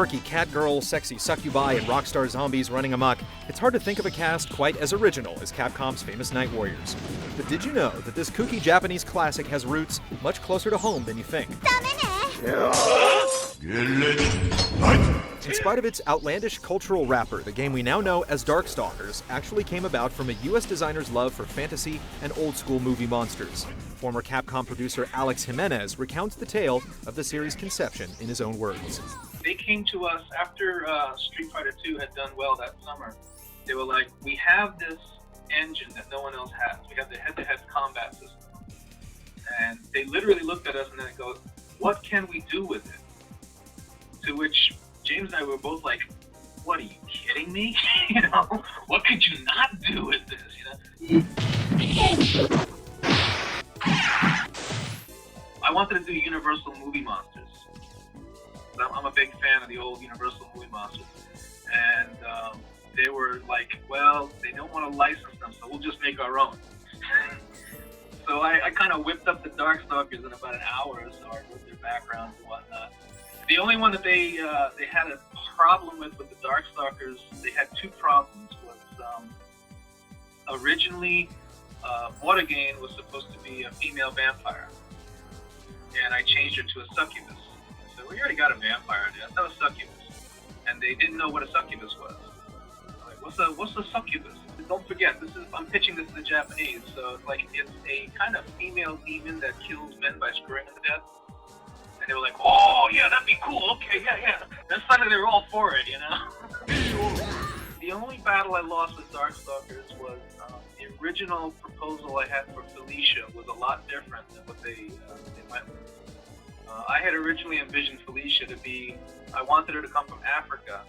quirky catgirl, sexy succubi, and rockstar zombies running amok, it's hard to think of a cast quite as original as Capcom's famous Night Warriors. But did you know that this kooky Japanese classic has roots much closer to home than you think? In spite of its outlandish cultural wrapper, the game we now know as Darkstalkers actually came about from a US designer's love for fantasy and old-school movie monsters. Former Capcom producer Alex Jimenez recounts the tale of the series' conception in his own words. They came to us after Street Fighter II had done well that summer. They were like, we have this engine that no one else has. We have the head-to-head combat system. And they literally looked at us and then go, what can we do with it? To which James and I were both like, what, are you kidding me? You know, what could you not do with this, you know? I wanted to do Universal movie monsters. I'm a big fan of the old Universal movie monsters. And they were like, well, they don't want to license them, so we'll just make our own. So I kind of whipped up the Darkstalkers in about an hour or so. I wrote their backgrounds and whatnot. The only one that they had a problem with the Darkstalkers, they had two problems. Was originally, Morrigan was supposed to be a female vampire, and I changed her to a succubus. I said, well, you already got a vampire there. That's not a succubus. And they didn't know what a succubus was. I'm like, what's a succubus? Don't forget, I'm pitching this to the Japanese, so it's like it's a kind of female demon that kills men by screwing them to death. And they were like, oh yeah, that'd be cool. Okay, yeah. Then suddenly they were all for it, you know. The only battle I lost with Darkstalkers was the original proposal I had for Felicia was a lot different than what they went with. I had originally envisioned Felicia to be, I wanted her to come from Africa.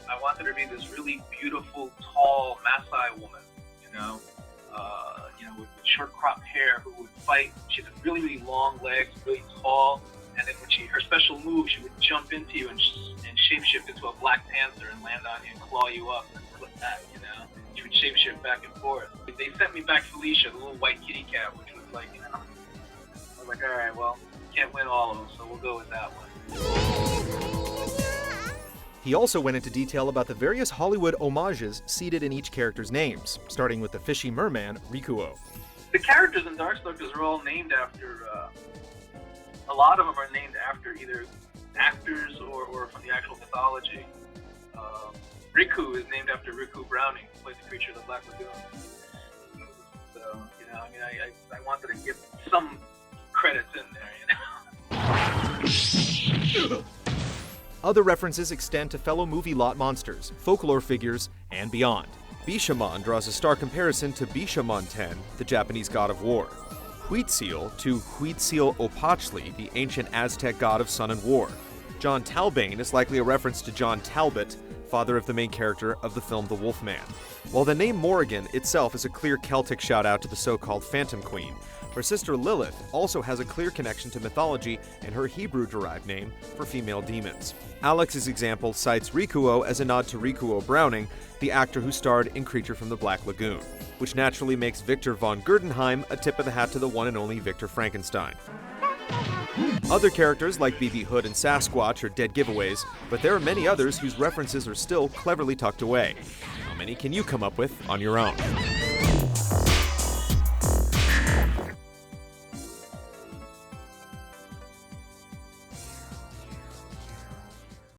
I wanted her to be this really beautiful, tall Maasai woman, you know, with short cropped hair who would fight. She had really, really long legs, really tall, and then when her special move, she would jump into you and shapeshift into a Black Panther and land on you and claw you up and flip back, you know. She would shapeshift back and forth. They sent me back Felicia, the little white kitty cat, which was like, you know, I was like, all right, well, can't win all of them, so we'll go with that one. He also went into detail about the various Hollywood homages seated in each character's names, starting with the fishy merman, RIKUO. The characters in Darkstalkers are all named after, a lot of them are named after either actors or from the actual mythology. RICOU is named after RICOU Browning, who played the creature of the Black Lagoon. So, you know, I mean, I wanted to give some credits in there, you know. Other references extend to fellow movie lot monsters, folklore figures, and beyond. Bishamon draws a stark comparison to Bishamonten, the Japanese god of war. Huitzil to Huitzilopochtli, the ancient Aztec god of sun and war. John TALBAIN is likely a reference to John Talbot, father of the main character of the film The Wolfman. While the name Morrigan itself is a clear Celtic shout-out to the so-called Phantom Queen, her sister Lilith also has a clear connection to mythology in her Hebrew-derived name for female demons. Alex's example cites RIKUO as a nod to RIKUO Browning, the actor who starred in Creature from the Black Lagoon, which naturally makes Victor von Gerdenheim a tip of the hat to the one and only Victor Frankenstein. Other characters like BB Hood and Sasquatch are dead giveaways, but there are many others whose references are still cleverly tucked away. How many can you come up with on your own?